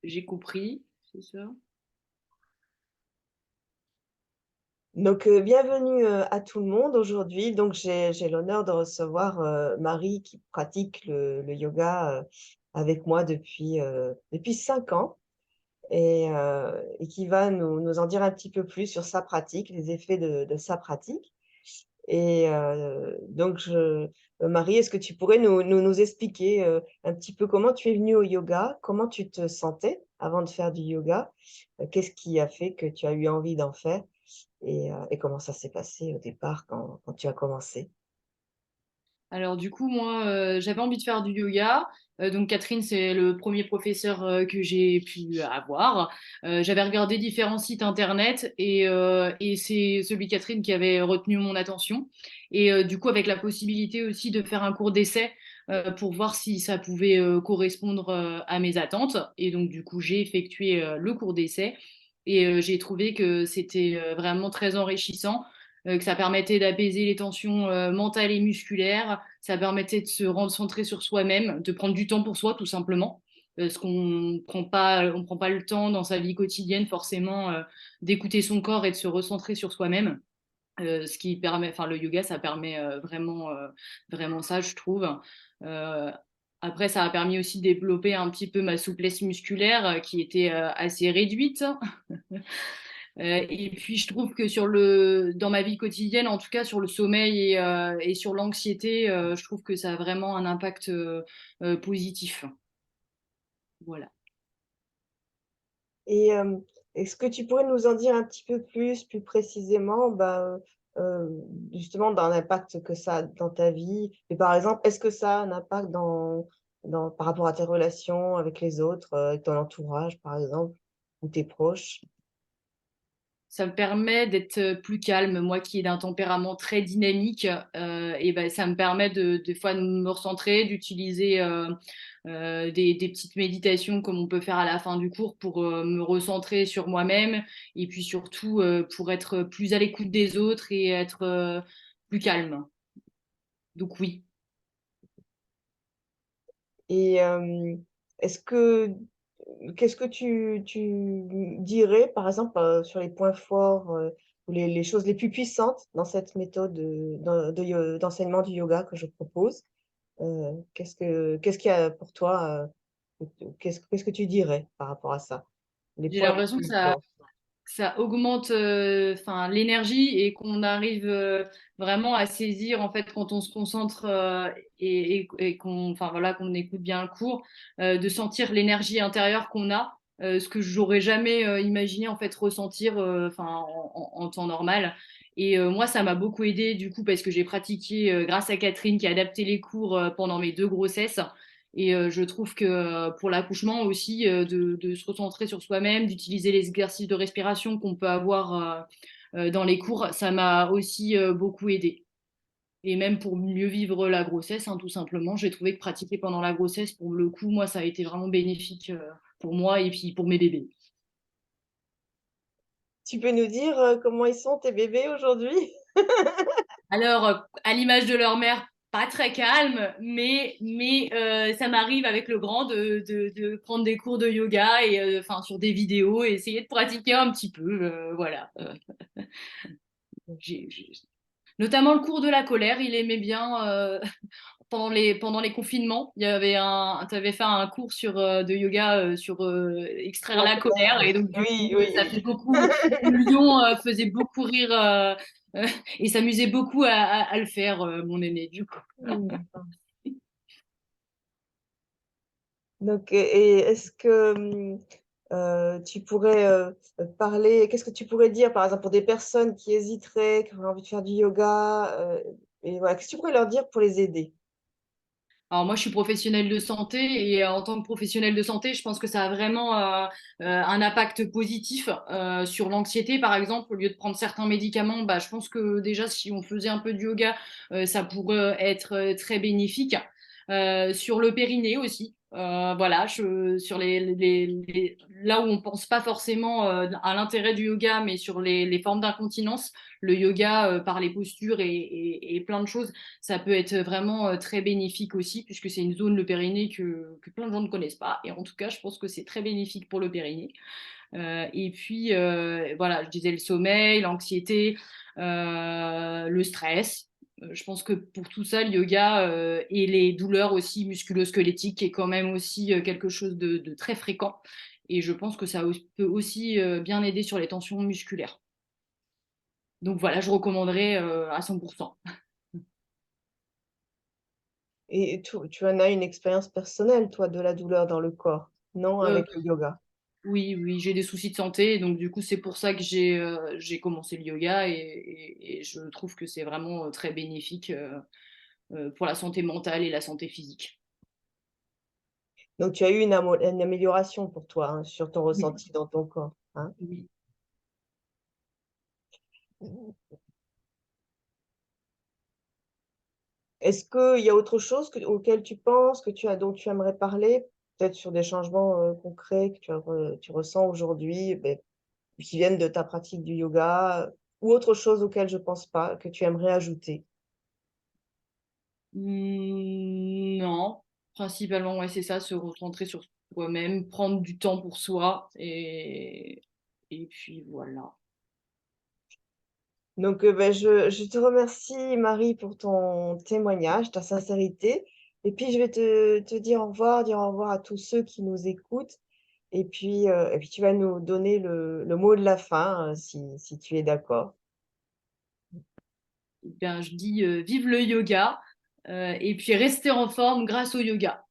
J'ai compris, c'est ça. Donc, bienvenue à tout le monde aujourd'hui. Donc, j'ai l'honneur de recevoir Marie qui pratique le yoga avec moi depuis 5 ans et qui va nous en dire un petit peu plus sur sa pratique, les effets de sa pratique. Et donc, Marie, est-ce que tu pourrais nous expliquer un petit peu comment tu es venue au yoga, comment tu te sentais avant de faire du yoga, qu'est-ce qui a fait que tu as eu envie d'en faire et comment ça s'est passé au départ quand tu as commencé? Alors du coup, moi, j'avais envie de faire du yoga. Donc Catherine, c'est le premier professeur que j'ai pu avoir. J'avais regardé différents sites internet et c'est celui Catherine qui avait retenu mon attention. Et du coup, avec la possibilité aussi de faire un cours d'essai pour voir si ça pouvait correspondre à mes attentes. Et donc du coup, j'ai effectué le cours d'essai et j'ai trouvé que c'était vraiment très enrichissant, que ça permettait d'apaiser les tensions mentales et musculaires, ça permettait de se recentrer sur soi-même, de prendre du temps pour soi tout simplement, parce qu'on prend pas le temps dans sa vie quotidienne forcément d'écouter son corps et de se recentrer sur soi-même. Ce qui permet, enfin le yoga, ça permet vraiment ça, je trouve. Euh, Après, ça a permis aussi de développer un petit peu ma souplesse musculaire qui était assez réduite. Et puis, je trouve que dans ma vie quotidienne, en tout cas sur le sommeil et sur l'anxiété, je trouve que ça a vraiment un impact positif. Voilà. Et est-ce que tu pourrais nous en dire un petit peu plus précisément, justement dans l'impact que ça a dans ta vie? Et par exemple, est-ce que ça a un impact par rapport à tes relations avec les autres, avec ton entourage, par exemple, ou tes proches? Ça me permet d'être plus calme, moi qui est d'un tempérament très dynamique, et ben, ça me permet des fois de me recentrer, d'utiliser des petites méditations comme on peut faire à la fin du cours pour me recentrer sur moi-même et puis surtout pour être plus à l'écoute des autres et être plus calme. Donc oui. Et est-ce que qu'est-ce que tu dirais, par exemple, sur les points forts, ou les choses les plus puissantes dans cette méthode, d'enseignement du yoga que je propose? Qu'est-ce qu'il y a pour toi, qu'est-ce que tu dirais par rapport à ça? Les J'ai points les l'impression que plus forts. ça augmente enfin l'énergie et qu'on arrive vraiment à saisir en fait quand on se concentre et qu'on enfin voilà qu'on écoute bien le cours, de sentir l'énergie intérieure qu'on a, ce que j'aurais jamais imaginé en fait ressentir enfin en temps normal. Et moi ça m'a beaucoup aidé du coup parce que j'ai pratiqué grâce à Catherine qui a adapté les cours pendant mes 2 grossesses. Et je trouve que pour l'accouchement aussi, de se recentrer sur soi-même, d'utiliser les exercices de respiration qu'on peut avoir dans les cours, ça m'a aussi beaucoup aidé. Et même pour mieux vivre la grossesse, hein, tout simplement, j'ai trouvé que pratiquer pendant la grossesse, pour le coup, moi, ça a été vraiment bénéfique pour moi et puis pour mes bébés. Tu peux nous dire, comment ils sont tes bébés aujourd'hui? Alors, à l'image de leur mère, pas très calme, mais ça m'arrive avec le grand de prendre des cours de yoga et enfin sur des vidéos et essayer de pratiquer un petit peu, voilà. J'ai notamment le cours de la colère, il aimait bien pendant les confinements. Tu avais fait un cours de yoga sur extraire La la colère colère. et donc du Oui, coup ça fait oui. beaucoup. Le lion faisait beaucoup rire euh, et s'amusait beaucoup à le faire, mon aîné du coup. Mmh. Donc, et est-ce que tu pourrais parler, qu'est-ce que tu pourrais dire, par exemple, pour des personnes qui hésiteraient, qui auraient envie de faire du yoga, et voilà, qu'est-ce que tu pourrais leur dire pour les aider? Alors moi, je suis professionnelle de santé et en tant que professionnelle de santé, je pense que ça a vraiment un impact positif sur l'anxiété, par exemple. Au lieu de prendre certains médicaments, bah, je pense que déjà, si on faisait un peu de yoga, ça pourrait être très bénéfique. Sur le périnée aussi. Voilà, sur là où on pense pas forcément à l'intérêt du yoga, mais sur les formes d'incontinence, le yoga par les postures et plein de choses, ça peut être vraiment très bénéfique aussi, puisque c'est une zone, le périnée, que plein de gens ne connaissent pas. Et en tout cas, je pense que c'est très bénéfique pour le périnée. Et puis, voilà, je disais le sommeil, l'anxiété, le stress. Je pense que pour tout ça, le yoga et les douleurs aussi musculo-squelettiques est quand même aussi quelque chose de très fréquent. Et je pense que ça peut aussi bien aider sur les tensions musculaires. Donc voilà, je recommanderais à 100%. Et tu en as une expérience personnelle, toi, de la douleur dans le corps, non, Euh, avec le yoga? oui, oui, j'ai des soucis de santé, donc du coup c'est pour ça que j'ai commencé le yoga et je trouve que c'est vraiment très bénéfique pour la santé mentale et la santé physique. Donc tu as eu une amélioration pour toi, hein, sur ton Oui, ressenti dans ton corps, hein? oui. Est-ce qu'il y a autre chose auquel tu penses, dont tu aimerais parler? Peut-être sur des changements, concrets que tu ressens aujourd'hui, beh, qui viennent de ta pratique du yoga, ou autre chose auquel je pense pas, que tu aimerais ajouter? Non, principalement, ouais, c'est ça, se recentrer sur soi-même, prendre du temps pour soi et puis voilà. Donc, je te remercie Marie pour ton témoignage, ta sincérité, et puis je vais te dire au revoir à tous ceux qui nous écoutent, et puis tu vas nous donner le mot de la fin, si tu es d'accord. Eh bien, je dis vive le yoga et puis rester en forme grâce au yoga.